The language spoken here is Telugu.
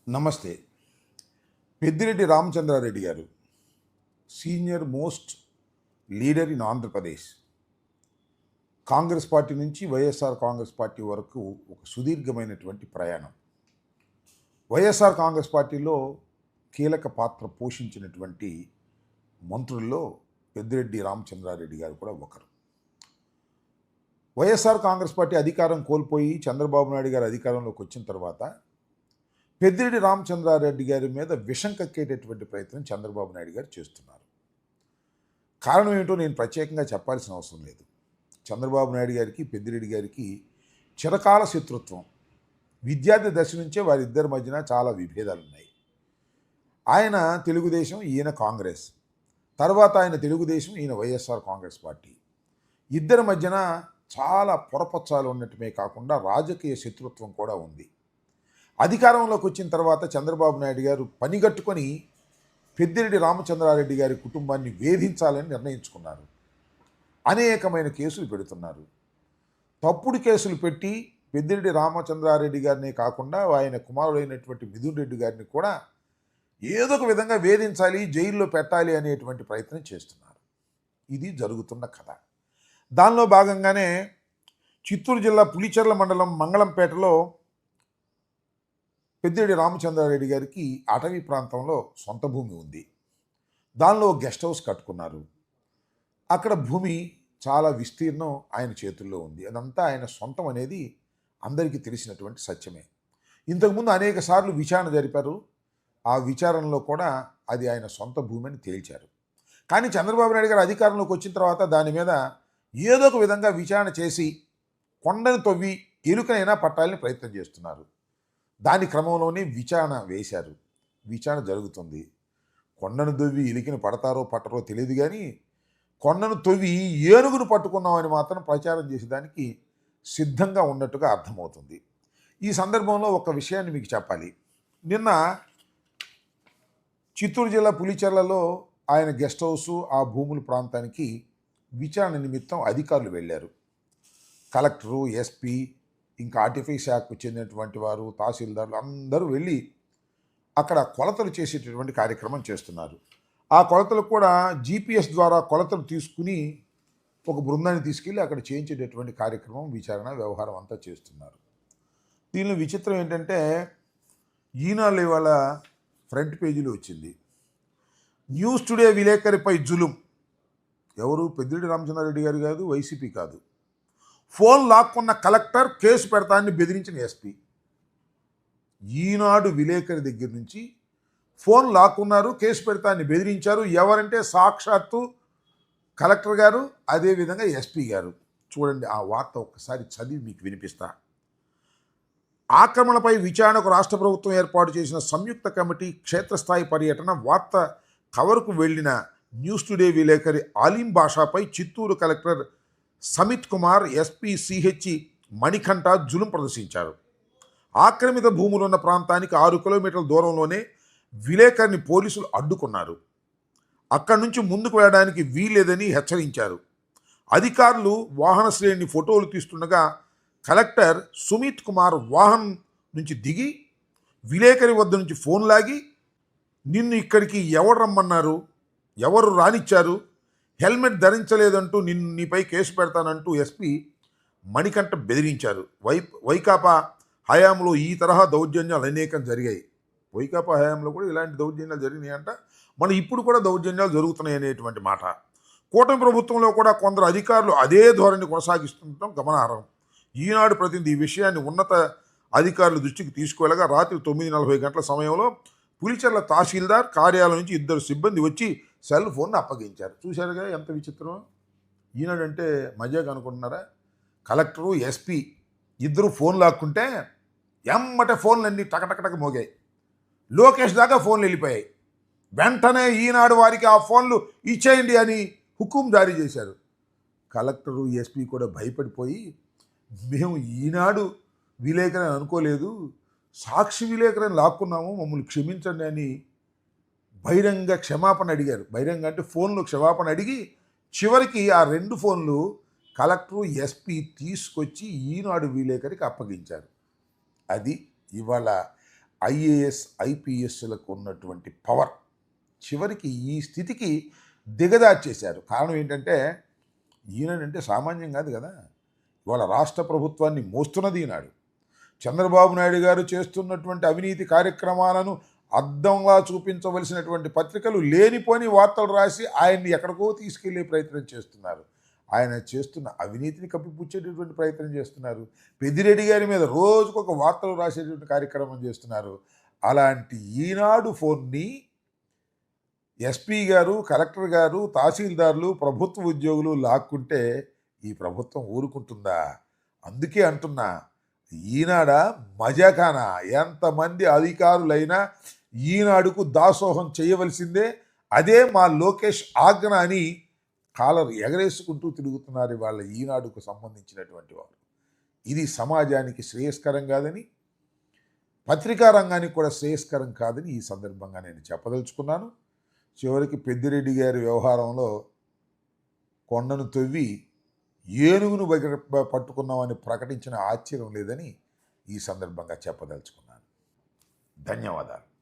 నమస్తే. పెద్దిరెడ్డి రామచంద్రారెడ్డి గారు senior most leader in Andhra Pradesh. Congress party నుంచి వైఎస్ఆర్ కాంగ్రెస్ పార్టీ వరకు ఒక సుదీర్ఘమైనటువంటి ప్రయాణం. వైఎస్ఆర్ కాంగ్రెస్ పార్టీలో కీలక పాత్ర పోషించినటువంటి మంత్రుల్లో పెద్దిరెడ్డి రామచంద్రారెడ్డి గారు కూడా ఒకరు. వైఎస్ఆర్ కాంగ్రెస్ పార్టీ అధికారం కోల్పోయి చంద్రబాబు నాయుడు గారు అధికారంలోకి వచ్చిన తర్వాత పెద్దిరెడ్డి రామచంద్రారెడ్డి గారి మీద విషం కక్కేటటువంటి ప్రయత్నం చంద్రబాబు నాయుడు గారు చేస్తున్నారు. కారణం ఏమిటో నేను ప్రత్యేకంగా చెప్పాల్సిన అవసరం లేదు. చంద్రబాబు నాయుడు గారికి పెద్దిరెడ్డి గారికి చిరకాల శత్రుత్వం. విద్యార్థి దశ నుంచే వారిద్దరి మధ్యన చాలా విభేదాలు ఉన్నాయి. ఆయన తెలుగుదేశం, ఈయన కాంగ్రెస్. తర్వాత ఆయన తెలుగుదేశం, ఈయన వైఎస్ఆర్ కాంగ్రెస్ పార్టీ. ఇద్దరి మధ్యన చాలా పొరపచ్చాలు ఉన్నట్టుమే కాకుండా రాజకీయ శత్రుత్వం కూడా ఉంది. అధికారంలోకి వచ్చిన తర్వాత చంద్రబాబు నాయుడు గారు పనిగట్టుకొని పెద్దిరెడ్డి రామచంద్రారెడ్డి గారి కుటుంబాన్ని వేధించాలని నిర్ణయించుకున్నారు. అనేకమైన కేసులు పెడుతున్నారు. తప్పుడు కేసులు పెట్టి పెద్దిరెడ్డి రామచంద్రారెడ్డి గారినే కాకుండా ఆయన కుమారుడైనటువంటి మిథున్ రెడ్డి గారిని కూడా ఏదో ఒక విధంగా వేధించాలి, జైల్లో పెట్టాలి అనేటువంటి ప్రయత్నం చేస్తున్నారు. ఇది జరుగుతున్న కథ. దానిలో భాగంగానే చిత్తూరు జిల్లా పులిచెర్ల మండలం మంగళంపేటలో పెద్దిరెడ్డి రామచంద్రారెడ్డి గారికి అటవీ ప్రాంతంలో సొంత భూమి ఉంది. దానిలో గెస్ట్ హౌస్ కట్టుకున్నారు. అక్కడ భూమి చాలా విస్తీర్ణం ఆయన చేతుల్లో ఉంది. అదంతా ఆయన సొంతం అనేది అందరికీ తెలిసినటువంటి సత్యమే. ఇంతకుముందు అనేక సార్లు విచారణ జరిపారు. ఆ విచారణలో కూడా అది ఆయన సొంత భూమి అని తేల్చారు. కానీ చంద్రబాబు నాయుడు గారు అధికారంలోకి వచ్చిన తర్వాత దాని మీద ఏదో ఒక విధంగా విచారణ చేసి కొండను తవ్వి ఎలుకనైనా పట్టాలని ప్రయత్నం చేస్తున్నారు. దాని క్రమంలోనే విచారణ వేశారు. విచారణ జరుగుతుంది. కొండను తవ్వి ఎలికిని పడతారో పట్టరో తెలియదు, కానీ కొండను తవ్వి ఏనుగును పట్టుకున్నామని మాత్రం ప్రచారం చేసేదానికి సిద్ధంగా ఉన్నట్టుగా అర్థమవుతుంది. ఈ సందర్భంలో ఒక విషయాన్ని మీకు చెప్పాలి. నిన్న చిత్తూరు జిల్లా పులిచెర్లలో ఆయన గెస్ట్ హౌసు, ఆ భూముల ప్రాంతానికి విచారణ నిమిత్తం అధికారులు వెళ్ళారు. కలెక్టరు, ఎస్పీ, ఇంకా ఆర్టిఫై శాఖకు చెందినటువంటి వారు, తహసీల్దార్లు అందరూ వెళ్ళి అక్కడ కొలతలు చేసేటటువంటి కార్యక్రమం చేస్తున్నారు. ఆ కొలతలు కూడా జీపీఎస్ ద్వారా కొలతలు తీసుకుని ఒక బృందాన్ని తీసుకెళ్ళి అక్కడ చేయించేటటువంటి కార్యక్రమం, విచారణ, వ్యవహారం అంతా చేస్తున్నారు. దీనిలో విచిత్రం ఏంటంటే ఈనాడు ఇవాళ ఫ్రంట్ పేజీలో వచ్చింది, న్యూస్ టుడే విలేకరిపై జులుం. ఎవరు? పెద్దిరెడ్డి రామచంద్రారెడ్డి గారు కాదు, వైసీపీ కాదు. ఫోన్ లాక్కున్న కలెక్టర్, కేసు పెడతాన్ని బెదిరించిన ఎస్పీ. ఈనాడు విలేకరి దగ్గర నుంచి ఫోన్ లాక్కున్నారు, కేసు పెడతాన్ని బెదిరించారు. ఎవరంటే సాక్షాత్తు కలెక్టర్ గారు, అదేవిధంగా ఎస్పీ గారు. చూడండి ఆ వార్త ఒక్కసారి చదివి మీకు వినిపిస్తా. ఆక్రమణపై విచారణకు రాష్ట్ర ప్రభుత్వం ఏర్పాటు చేసిన సంయుక్త కమిటీ క్షేత్రస్థాయి పర్యటన. వార్త కవర్కు వెళ్లిన న్యూస్ టుడే విలేకరి ఆలీం బాషాపై Chittoor collector Sumit Kumar, SP CH Manikantha జులుం ప్రదర్శించారు. ఆక్రమిత భూములున్న ప్రాంతానికి 6 కిలోమీటర్ల దూరంలోనే విలేకరిని పోలీసులు అడ్డుకున్నారు. అక్కడి నుంచి ముందుకు వెళ్ళడానికి వీల్లేదని హెచ్చరించారు. అధికారులు వాహన శ్రేణిని ఫోటోలు తీస్తుండగా కలెక్టర్ సుమిత్ కుమార్ వాహనం నుంచి దిగి విలేకరి వద్ద నుంచి ఫోన్ లాగి, నిన్ను ఇక్కడికి ఎవరు రమ్మన్నారు, ఎవరు రానిచ్చారు, హెల్మెట్ ధరించలేదంటూ నీపై కేసు పెడతానంటూ ఎస్పీ మణికంఠ బెదిరించారు. వైకాపా హయాంలో ఈ తరహా దౌర్జన్యాలు అనేకం జరిగాయి. వైకాపా హయాంలో కూడా ఇలాంటి దౌర్జన్యాలు జరిగినాయంట. మన ఇప్పుడు కూడా దౌర్జన్యాలు జరుగుతున్నాయి అనేటువంటి మాట. కూటమి ప్రభుత్వంలో కూడా కొందరు అధికారులు అదే ధోరణి కొనసాగిస్తుండటం గమనార్హం. ఈనాడు ప్రతినిధి ఈ విషయాన్ని ఉన్నత అధికారుల దృష్టికి తీసుకువెళ్ళగా రాత్రి 9:40 గంటల సమయంలో పులిచెర్ల తహసీల్దార్ కార్యాలయం నుంచి 2 సిబ్బంది వచ్చి సెల్ ఫోన్ను అప్పగించారు. చూశారుగా ఎంత విచిత్రం. ఈనాడు అంటే మజాక్ అనుకుంటున్నారా? కలెక్టరు, ఎస్పీ ఇద్దరు ఫోన్ లాక్కుంటే ఎమ్మటే ఫోన్లన్నీ టకటకటక మోగాయి. లోకేష్ దాకా ఫోన్లు వెళ్ళిపోయాయి. వెంటనే ఈనాడు వారికి ఆ ఫోన్లు ఇచ్చేయండి అని హుకుం జారీ చేశారు. కలెక్టరు, ఎస్పీ కూడా భయపడిపోయి, మేము ఈనాడు విలేకరని అనుకోలేదు, సాక్షి విలేకరని లాక్కున్నాము, మమ్మల్ని క్షమించండి అని బహిరంగ క్షమాపణ అడిగారు. బహిరంగ అంటే ఫోన్లో క్షమాపణ అడిగి చివరికి ఆ 2 ఫోన్లు కలెక్టరు, ఎస్పీ తీసుకొచ్చి ఈనాడు విలేకరికి అప్పగించారు. అది ఇవాళ ఐఏఎస్ ఐపీఎస్లకు ఉన్నటువంటి పవర్ చివరికి ఈ స్థితికి దిగదార్చేశారు. కారణం ఏంటంటే ఈయనంటే సామాన్యం కాదు కదా. ఇవాళ రాష్ట్ర ప్రభుత్వాన్ని మోస్తున్నది ఈనాడు. చంద్రబాబు నాయుడు గారు చేస్తున్నటువంటి అవినీతి కార్యక్రమాలను అద్దంలా చూపించవలసినటువంటి పత్రికలు లేనిపోని వార్తలు రాసి ఆయన్ని ఎక్కడికో తీసుకెళ్లే ప్రయత్నం చేస్తున్నారు. ఆయన చేస్తున్న అవినీతిని కప్పిపుచ్చేటటువంటి ప్రయత్నం చేస్తున్నారు. పెద్దిరెడ్డి గారి మీద రోజుకొక వార్తలు రాసేటువంటి కార్యక్రమం చేస్తున్నారు. అలాంటి ఈనాడు ఫోన్ని ఎస్పీ గారు, కలెక్టర్ గారు, తహసీల్దార్లు, ప్రభుత్వ ఉద్యోగులు లాక్కుంటే ఈ ప్రభుత్వం ఊరుకుంటుందా? అందుకే అంటున్నా, ఈనాడ మజాఖానా. ఎంతమంది అధికారులైనా ఈనాడుకు దాసోహం చేయవలసిందే. అదే మా లోకేష్ ఆజ్ఞ అని కాలర్ ఎగరేసుకుంటూ తిరుగుతున్నారు వాళ్ళ ఈనాడుకు సంబంధించినటువంటి వారు. ఇది సమాజానికి శ్రేయస్కరం కాదని, పత్రికా రంగానికి కూడా శ్రేయస్కరం కాదని ఈ సందర్భంగా నేను చెప్పదలుచుకున్నాను. చివరికి పెద్దిరెడ్డి గారి వ్యవహారంలో కొండను తవ్వి ఏనుగును పట్టుకున్నామని ప్రకటించిన ఆశ్చర్యం లేదని ఈ సందర్భంగా చెప్పదలుచుకున్నాను. ధన్యవాదాలు.